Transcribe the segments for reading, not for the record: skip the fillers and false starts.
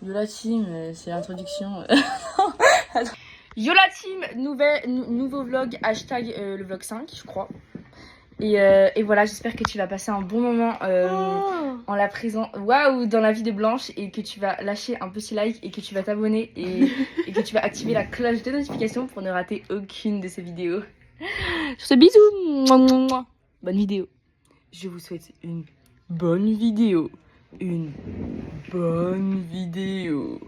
Yo la team, c'est l'introduction. Yo la team, nouveau vlog, hashtag le vlog 5, je crois. Et voilà, j'espère que tu vas passer un bon moment en la présence, waouh, dans la vie de Blanche, et que tu vas lâcher un petit like et que tu vas t'abonner et que tu vas activer la cloche de notification pour ne rater aucune de ces vidéos. Sur ce, bisous. Bonne vidéo. Je vous souhaite une bonne vidéo. Une bonne vidéo.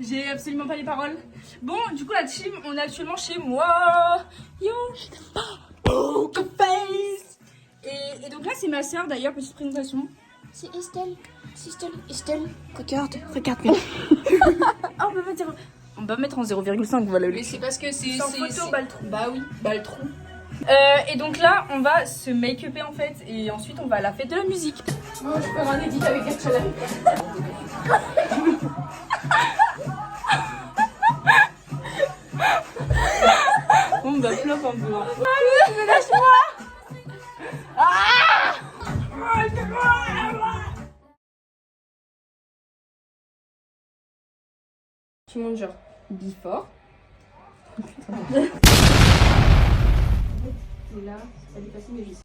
J'ai absolument pas les paroles. Bon, du coup, la team, on est actuellement chez moi. Yo, Poker Face. Et donc là, c'est ma soeur d'ailleurs, petite présentation. C'est Estelle. C'est Estelle. Regarde bien. Ah, on va mettre en 0,5, voilà. Mais c'est parce que c'est Sans photo, Baltrou. Bah oui, Baltrou. Et donc là, on va se make-upper en fait, et ensuite on va à la fête de la musique. moi je peux un edit avec un challenge. On va flop un peu. Hein. Mais lâche-moi. Tu montes genre before. Et là, ça lui passe mes vis.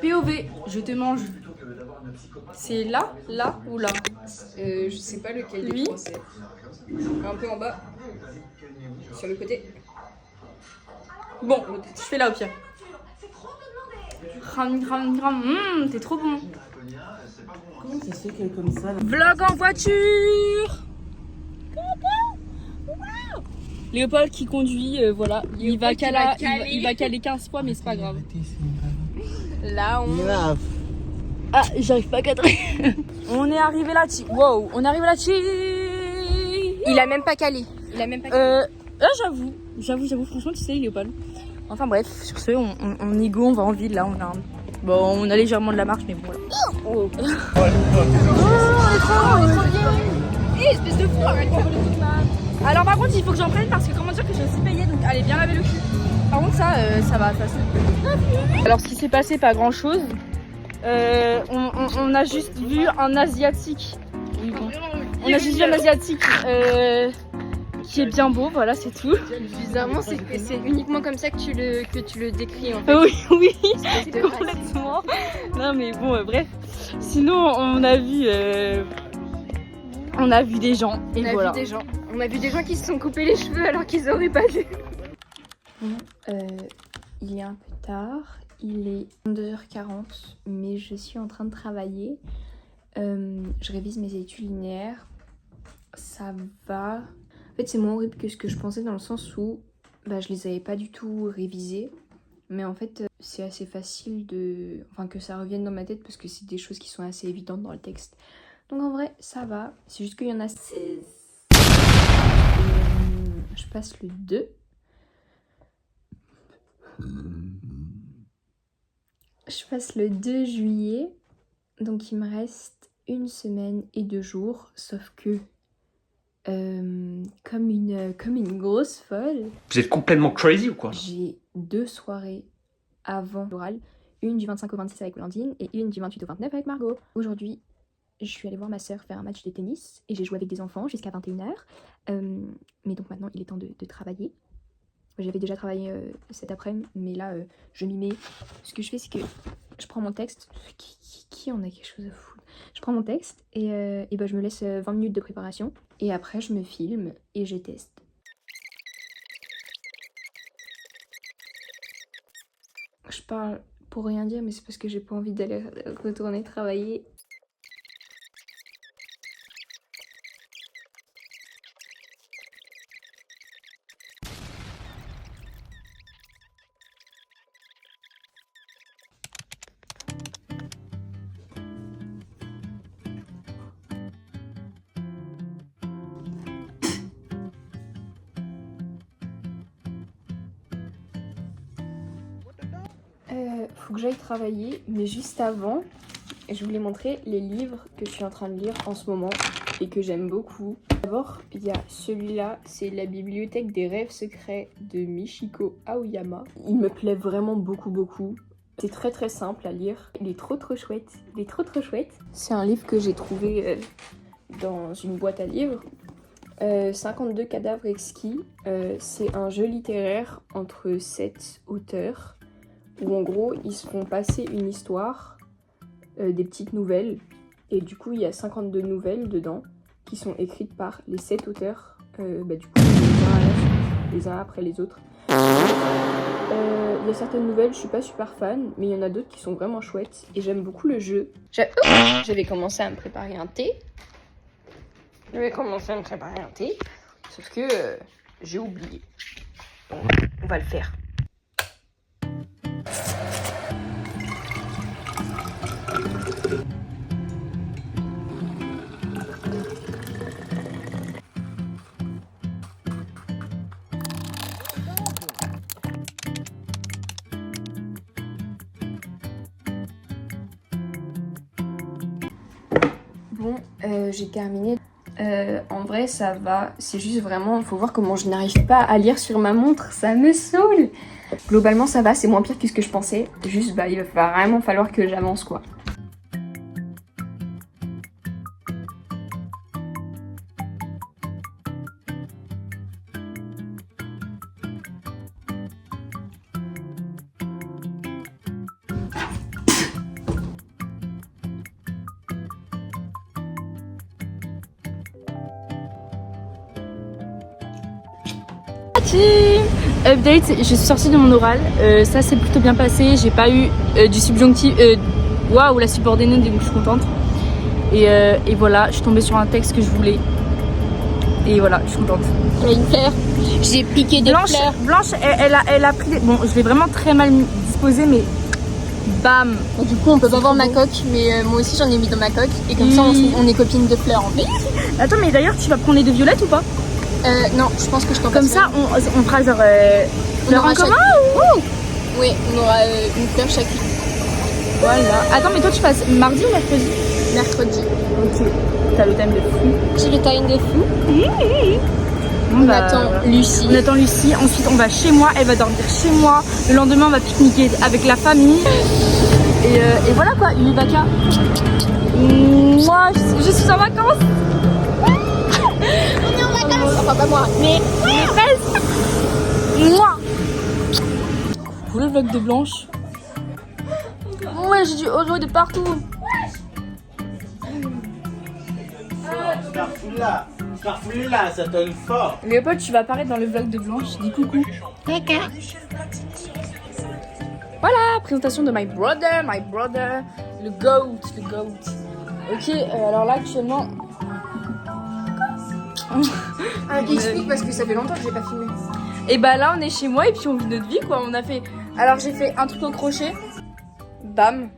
POV, je te mange. C'est là ou là? Je sais pas lequel des trois c'est. Un peu en bas. Sur le côté. Bon, je fais là au pire. T'es trop bon. Comment ça se fait qu'elle est comme ça là? Vlog en voiture. Léopold qui conduit, voilà. Il va caler 15 fois, mais c'est pas grave. Là on. Grave. Ah, j'arrive pas à cadrer. On est arrivé là, wow, on est arrivé là, Il a même pas calé. J'avoue, franchement, tu sais, Léopold. Enfin bref, sur ce, on est go, on va en ville là, bon, on a légèrement de la marche, mais bon voilà. Oh. On est trop bien. Espèce de fou, arrête. Alors par contre, il faut que j'en prenne parce que comment dire que j'ai aussi payé, donc allez bien laver le cul. Par contre ça va, ça se... Alors ce qui s'est passé, pas grand chose. On a juste vu un asiatique. Oui, bon. On a juste vu un asiatique qui est bien beau, voilà, c'est tout. Bizarrement, c'est uniquement comme ça que tu le décris en fait. Oui, Espèce de complètement. Non mais bon, bref. Sinon, on a vu des gens. Et On a voilà. vu des gens. On a vu des gens qui se sont coupés les cheveux alors qu'ils auraient pas dû. Il est un peu tard, il est 22h40, mais je suis en train de travailler. Je révise mes études linéaires. Ça va. En fait, c'est moins horrible que ce que je pensais dans le sens où je les avais pas du tout révisées. Mais en fait, c'est assez facile que ça revienne dans ma tête parce que c'est des choses qui sont assez évidentes dans le texte. Donc en vrai, ça va. C'est juste qu'il y en a 16. Je passe le 2. Je passe le 2 juillet. Donc il me reste 1 semaine et 2 jours. Sauf que, comme une grosse folle, Vous êtes complètement crazy ou quoi? j'ai 2 soirées avant l'oral. Une du 25 au 26 avec Blandine et une du 28 au 29 avec Margot. Aujourd'hui, je suis allée voir ma soeur faire un match de tennis et j'ai joué avec des enfants jusqu'à 21h. Mais donc maintenant, il est temps de travailler. J'avais déjà travaillé cet après-midi, mais là, je m'y mets. Ce que je fais, c'est que je prends mon texte. Qui en a quelque chose à foutre? Je prends mon texte et je me laisse 20 minutes de préparation. Et après, je me filme et je teste. Je parle pour rien dire, mais c'est parce que j'ai pas envie d'aller retourner travailler. Faut que j'aille travailler, mais juste avant, je voulais montrer les livres que je suis en train de lire en ce moment et que j'aime beaucoup. D'abord, il y a celui-là, c'est La bibliothèque des rêves secrets de Michiko Aoyama. Il me plaît vraiment beaucoup. C'est très très simple à lire. Il est trop chouette. C'est un livre que j'ai trouvé dans une boîte à livres. 52 cadavres exquis. C'est un jeu littéraire entre 7 auteurs où en gros ils se font passer une histoire, des petites nouvelles, et du coup il y a 52 nouvelles dedans qui sont écrites par les 7 auteurs, du coup les uns après les autres. Il y a certaines nouvelles, je suis pas super fan, mais il y en a d'autres qui sont vraiment chouettes et j'aime beaucoup le jeu. J'avais commencé à me préparer un thé. Sauf que j'ai oublié. Bon, on va le faire. Bon, j'ai terminé. En vrai, ça va. C'est juste vraiment, faut voir comment je n'arrive pas à lire sur ma montre. Ça me saoule. Globalement, ça va. C'est moins pire que ce que je pensais. Juste, il va vraiment falloir que j'avance, quoi. Update, je suis sortie de mon oral, ça s'est plutôt bien passé, j'ai pas eu du subjonctif, waouh, la subordonnée, donc je suis contente. Et voilà, je suis tombée sur un texte que je voulais. Et voilà, je suis contente. Il y a une fleur. J'ai piqué des fleurs. Blanche, elle a pris. Bon, je l'ai vraiment très mal disposée, mais bam. Et du coup, on peut pas voir ma coque, mais moi aussi j'en ai mis dans ma coque. Et comme ça, on est copines de fleurs en fait. Attends, mais d'ailleurs, tu vas prendre les deux violettes ou pas? Non, je pense que je t'en passe. Comme ça, on fera genre fleurs en commun ou... Oui, on aura une fleur chacune. Voilà. Attends, mais toi, tu passes mardi ou mercredi? Mercredi. Ok. T'as le time de fou. J'ai le time de fou. On attend Lucie. On attend Lucie. Ensuite, on va chez moi. Elle va dormir chez moi. Le lendemain, on va pique-niquer avec la famille. Et voilà quoi, une vaca. Moi, je suis en vacances. On est en vacances. Enfin, pas moi. Mais presque. Moi. Coucou le vlog de Blanche. Ouais, j'ai du oro de partout. Carrefour là, ça donne fort. Léopold, tu vas apparaître dans le vlog de Blanche. Dis coucou. D'accord. Voilà, présentation de my brother, le goat. Ok, alors là actuellement... Explique parce que ça fait longtemps que j'ai pas filmé. Et bah là on est chez moi et puis on vit notre vie quoi. On a fait... Alors j'ai fait un truc au crochet. Bam.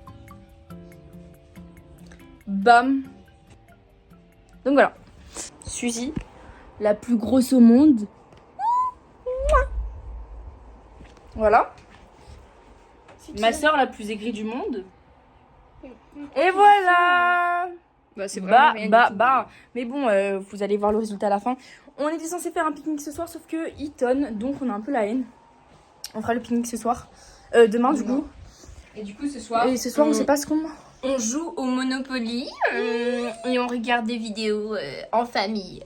Bam. Donc voilà. Suzy, la plus grosse au monde. Voilà. Ma soeur la plus aigrie du monde. Et voilà. Bah c'est vraiment rien du tout. Mais bon, vous allez voir le résultat à la fin. On était censé faire un pique-nique ce soir, sauf que il tonne, donc on a un peu la haine. On fera le pique-nique ce soir. Demain du coup. Et du coup ce soir. Et ce soir on sait pas ce qu'on... On joue au Monopoly et on regarde des vidéos en famille.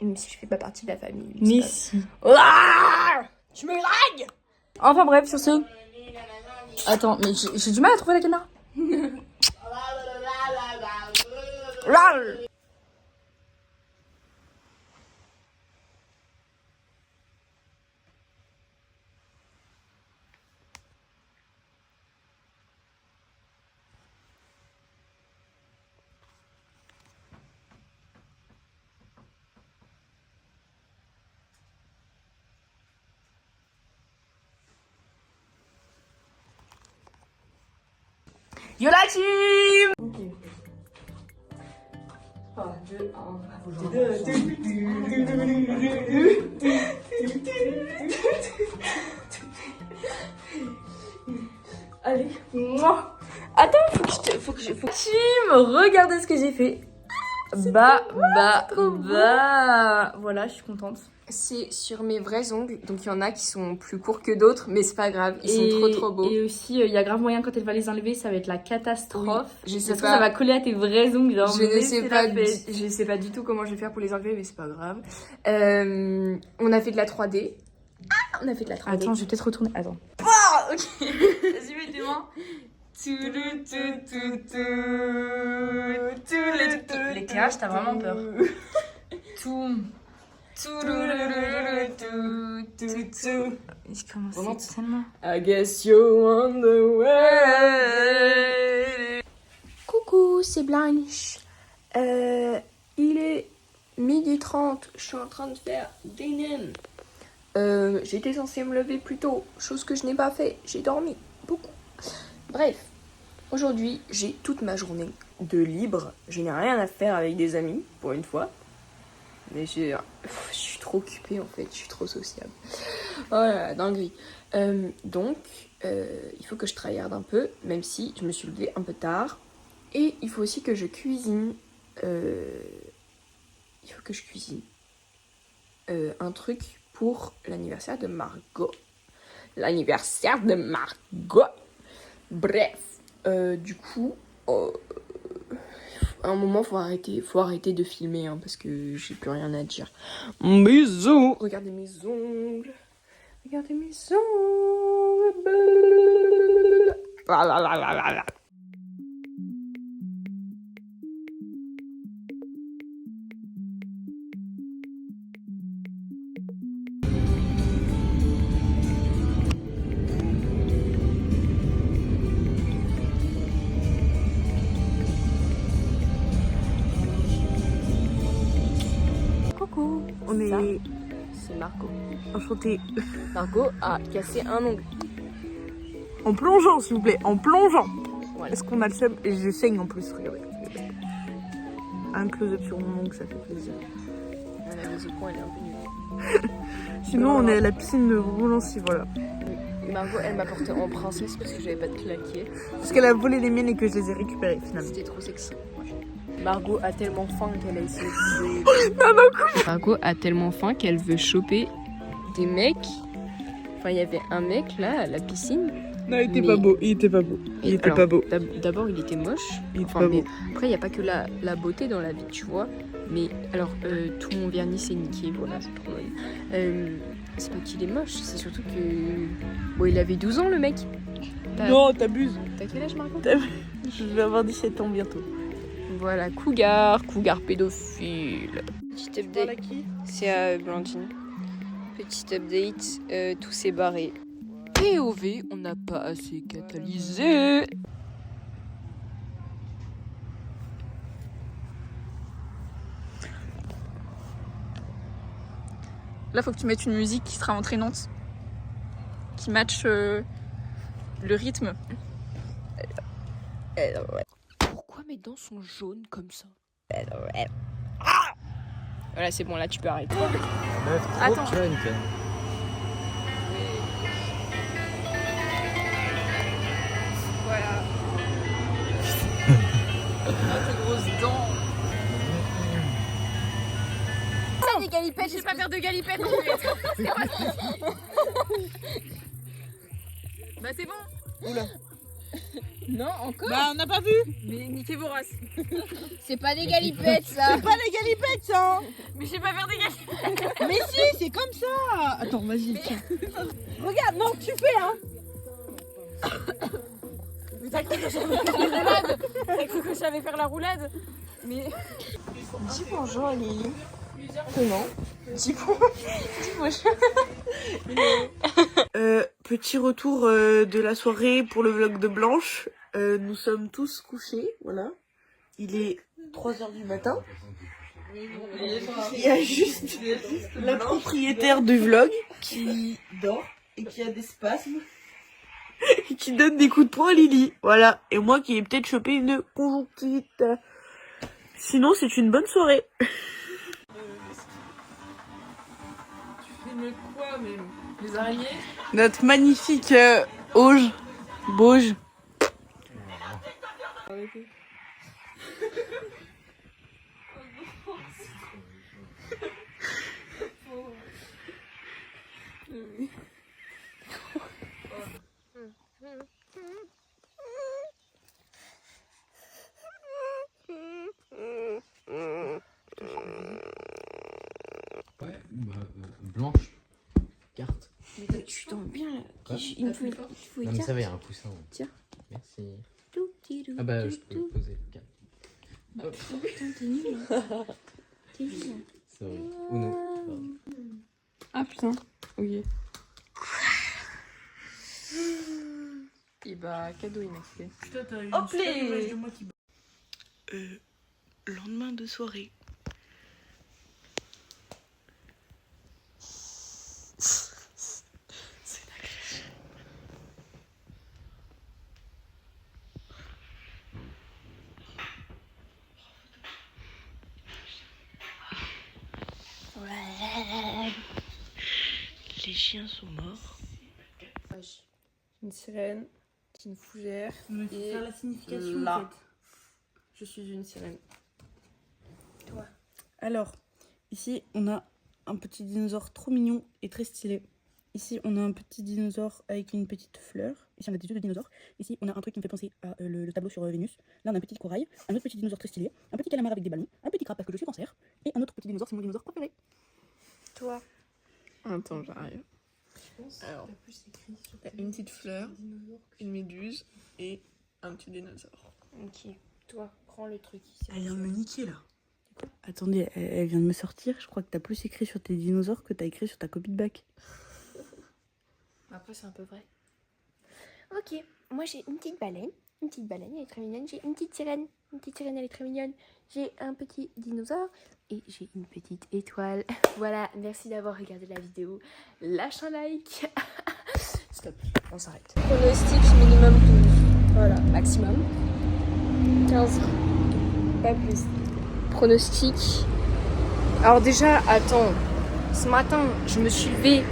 Même si je fais pas partie de la famille. Mais si. Ah, tu me dragues. Enfin bref, sur ce... Attends, mais j'ai du mal à trouver la caméra. Yo la team. Ok. 3, 2, 1. team, regardez ce que j'ai fait. Voilà, je suis contente. C'est sur mes vrais ongles, donc il y en a qui sont plus courts que d'autres, mais c'est pas grave, ils sont trop beaux. Et aussi, il y a grave moyen quand elle va les enlever, ça va être la catastrophe. Oui, je sais Parce que pas. ça va coller à tes vrais ongles. Genre, Je sais pas du tout comment je vais faire pour les enlever, mais c'est pas grave. On a fait de la 3D. On a fait de la 3D. Attends, je vais peut-être retourner. Attends. Ah, ok. Vas-y, mets tes mains. L'éclairage, t'as vraiment peur. Je commence tellement. I guess you're on the way. Coucou, c'est Blanche. Il est 12h30. Je suis en train de faire des nems. J'étais censée me lever plus tôt, chose que je n'ai pas fait. J'ai dormi beaucoup. Bref, aujourd'hui, j'ai toute ma journée de libre. Je n'ai rien à faire avec des amis, pour une fois. Mais je suis trop occupée en fait, je suis trop sociable. Oh là là, dinguerie. Donc, il faut que je travaille un peu, même si je me suis levée un peu tard. Et il faut aussi que je cuisine. Un truc pour l'anniversaire de Margot. Bref, du coup, à un moment, faut arrêter de filmer, hein, parce que j'ai plus rien à dire. Bisous. Regardez mes ongles. Regardez mes ongles. On est C'est Margot. enchantés. Margot a cassé un ongle. En plongeant, s'il vous plaît, en plongeant. Voilà. Est-ce qu'on a le seum? Et je saigne en plus, regardez. Un close-up sur mon ongle, ça fait plaisir. La mise au point, elle est un peu nulle. Sinon, on est à la piscine de Roulancy, voilà. Margot, elle m'a porté en princesse parce que j'avais pas de claquet. Parce qu'elle a volé les miennes et que je les ai récupérées, finalement. C'était trop sexy. Margot a tellement faim qu'elle a essayé de... Margot a tellement faim qu'elle veut choper des mecs. Enfin, il y avait un mec là à la piscine. Non, il était Mais- pas beau, il était pas beau. Il était pas beau. D'abord, il était moche. Il était Enfin, pas mais beau. après, il n'y a pas que la beauté dans la vie, tu vois. Mais alors, tout mon vernis s'est niqué, voilà, c'est trop mal. C'est pas qu'il est moche, c'est surtout que... Bon, il avait 12 ans, le mec. Non, t'abuses. T'as quel âge, Margot? Je vais avoir 17 ans bientôt. Voilà, cougar pédophile. Petit update, Voilà qui? c'est à Blandine. Petit update, tout s'est barré. POV, on n'a pas assez catalysé. Là, faut que tu mettes une musique qui sera entraînante, qui matche le rythme. Pourquoi mes dents sont jaunes comme ça? Voilà, c'est bon, là tu peux arrêter. Attends. Voilà. Tes grosses dents. Des galipettes, Je sais pas faire de galipettes. Bah c'est bon. Non, encore? Bah, on n'a pas vu. Mais niquez vos races. C'est pas des galipettes, ça. Pas les galipettes, ça. Mais je sais pas faire des galipettes. Mais si, c'est comme ça. Attends, vas-y, tiens. Regarde, non, tu fais, hein. T'as cru que j'avais faire la roulade? T'as cru que je savais faire la roulade? Mais... Dis bonjour à Lily. Comment? Dis bonjour. Petit retour de la soirée pour le vlog de Blanche. Nous sommes tous couchés, voilà. Il est 3h du matin. Il y a juste la propriétaire du vlog qui dort et qui a des spasmes. Et qui donne des coups de poing à Lily. Voilà. Et moi qui ai peut-être chopé une conjonctivite. Sinon, c'est une bonne soirée. quoi même? Les araignées? Notre magnifique Auge. Bauge. lui. Ouais, blanche. Carte. Mais tu tombes bien là. Quoi Il me faut une Non mais carte. ça va, il y a un coussin. Tiens. Merci. Tout, tidou, Ah bah tout, je peux tout. poser le carte. Oh putain, t'es nul. Hein. T'es nul. Hein. Sorry. Uno. Ah putain. Ok. Et bah, cadeau immaculé. Putain, t'as une Hop super les- image de moi qui... lendemain de soirée. C'est agréable. Les chiens sont morts. Une sirène, une fougère. Mais faut Et faire la signification là. en fait. Je suis une sirène. Toi. Alors, ici on a un petit dinosaure trop mignon et très stylé. Ici on a un petit dinosaure avec une petite fleur. Ici on a des yeux de dinosaure. Ici on a un truc qui me fait penser à le tableau sur Vénus. Là on a un petit corail, un autre petit dinosaure très stylé, un petit calamar avec des ballons, un petit crabe parce que je suis cancer, et un autre petit dinosaure, c'est mon dinosaure préféré. Toi. Attends, j'arrive. Alors, une petite fleur, une méduse et un petit dinosaure. Ok. Toi, prends le truc ici. Elle vient de me niquer là. Attendez, elle vient de me sortir. Je crois que t'as plus écrit sur tes dinosaures que t'as écrit sur ta copie de bac. Après, c'est un peu vrai. Ok, moi j'ai une petite baleine. Une petite baleine, elle est très mignonne. J'ai une petite sirène. Une petite sirène, elle est très mignonne. J'ai un petit dinosaure. Et j'ai une petite étoile. Voilà, merci d'avoir regardé la vidéo. Lâche un like. Stop, on s'arrête. Pronostic minimum 12. Voilà, maximum 15. Pas plus. Pronostic. Alors déjà, attends. Ce matin, je me suis levée.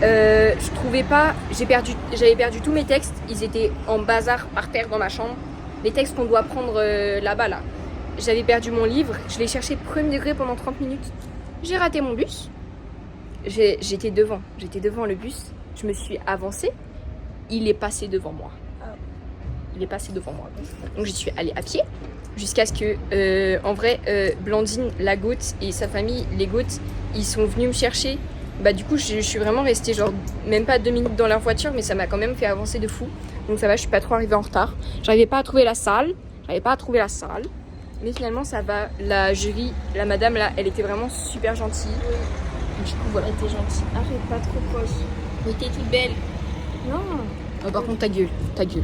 Je trouvais pas. J'avais perdu tous mes textes. Ils étaient en bazar par terre dans ma chambre. Les textes qu'on doit prendre là-bas, là. J'avais perdu mon livre. Je l'ai cherché premier degré pendant 30 minutes. J'ai raté mon bus. J'étais devant le bus. Je me suis avancée. Il est passé devant moi. Il est passé devant moi. Donc j'y suis allée à pied. Jusqu'à ce que, en vrai, Blandine, la goth et sa famille, les goths, ils sont venus me chercher. Bah du coup, je suis vraiment restée genre même pas 2 minutes dans leur voiture, mais ça m'a quand même fait avancer de fou. Donc ça va, je suis pas trop arrivée en retard. J'arrivais pas à trouver la salle. Mais finalement, ça va. La jury, la madame là, elle était vraiment super gentille. Du coup, voilà. Elle était gentille. Arrête pas trop poche. Mais t'es toute belle. Non. Oh, par contre, ta gueule,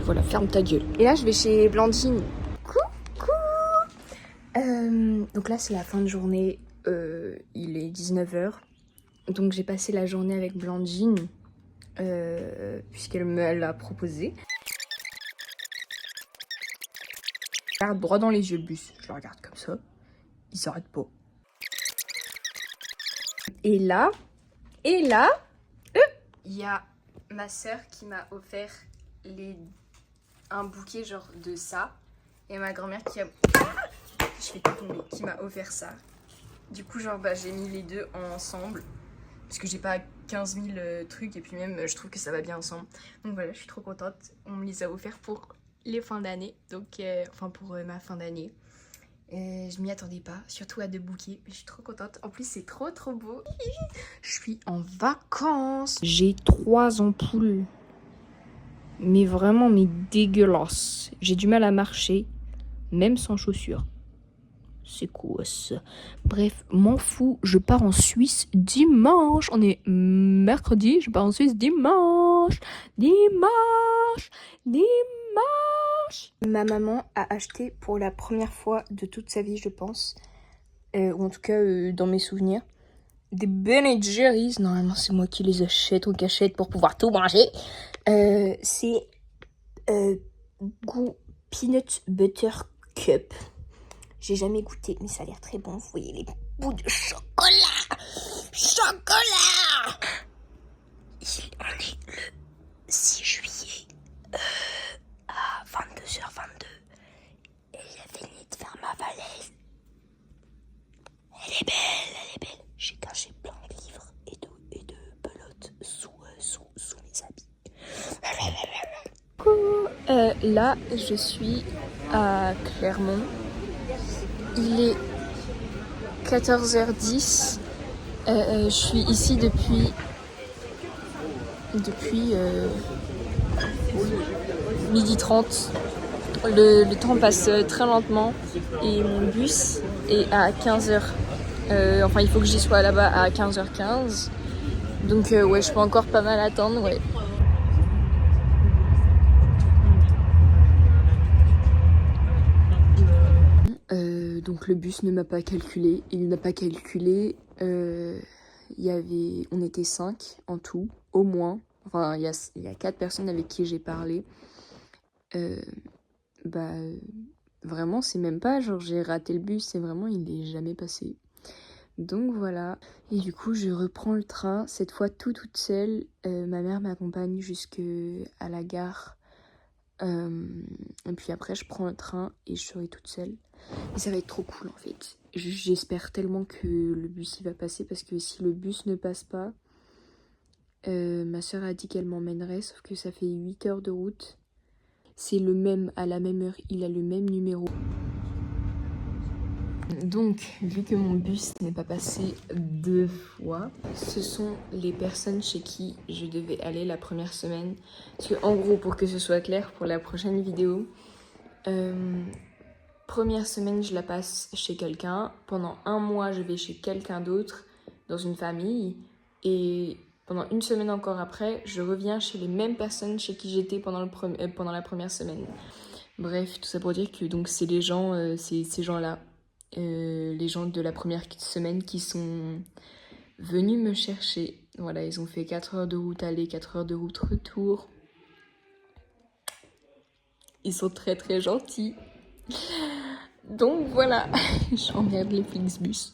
voilà, ferme ta gueule. Et là, je vais chez Blandine. Coucou. Donc là, c'est la fin de journée. Il est 19h. Donc j'ai passé la journée avec Blandine, puisqu'elle me l'a proposé. Je regarde droit dans les yeux le bus. Je le regarde comme ça. Il s'arrête pas. Et là, il y a ma sœur qui m'a offert un bouquet genre de ça. Et ma grand-mère qui m'a offert ça. Du coup, genre, bah, j'ai mis les deux ensemble. Parce que j'ai pas 15 000 trucs. Et puis même, je trouve que ça va bien ensemble. Donc voilà, je suis trop contente. On me les a offerts pour les fins d'année. Donc, enfin, pour ma fin d'année. Je m'y attendais pas, surtout à 2 bouquets, mais je suis trop contente. En plus, c'est trop beau. Je suis en vacances. J'ai 3 ampoules. Mais vraiment, mais dégueulasse. J'ai du mal à marcher, même sans chaussures. C'est quoi ça? Bref, m'en fous, je pars en Suisse dimanche. On est mercredi, je pars en Suisse dimanche. Ma maman a acheté pour la première fois de toute sa vie, je pense, ou en tout cas dans mes souvenirs, des Ben & Jerry's. Normalement, c'est moi qui les achète en cachette pour pouvoir tout manger. C'est goût Peanut Butter Cup. J'ai jamais goûté, mais ça a l'air très bon. Vous voyez les bouts de chocolat. On est le 6 juillet à 22h22 et j'ai fini de faire ma valise. Elle est belle. J'ai caché plein de livres et de pelotes sous là, je suis à Clermont. Il est 14h10. Je suis ici depuis 12h30. Le temps passe très lentement et mon bus est à 15h. Enfin, il faut que j'y sois là-bas à 15h15. Donc ouais, je peux encore pas mal attendre, ouais. Donc le bus ne m'a pas calculé. Il n'a pas calculé. On était 5 en tout, au moins. Enfin, il y a 4 personnes avec qui j'ai parlé. Vraiment, c'est même pas genre j'ai raté le bus, c'est vraiment il est jamais passé. Donc voilà. Et du coup, je reprends le train, cette fois toute seule. Ma mère m'accompagne jusqu'à la gare. Et puis après, je prends le train et je serai toute seule. Et ça va être trop cool en fait. J'espère tellement que le bus il va passer parce que si le bus ne passe pas, ma soeur a dit qu'elle m'emmènerait, sauf que ça fait 8 heures de route. C'est le même, à la même heure, il a le même numéro. Donc, vu que mon bus n'est pas passé 2 fois, ce sont les personnes chez qui je devais aller la première semaine. Parce que, en gros, pour que ce soit clair pour la prochaine vidéo, première semaine, je la passe chez quelqu'un. Pendant 1 mois, je vais chez quelqu'un d'autre, dans une famille. Et pendant 1 semaine encore après, je reviens chez les mêmes personnes chez qui j'étais pendant la première semaine. Bref, tout ça pour dire que donc c'est les gens, ces gens-là, les gens de la première semaine qui sont venus me chercher. Voilà, ils ont fait 4 heures de route aller, 4 heures de route retour. Ils sont très très gentils. Donc voilà, j'emmerde les Flixbus.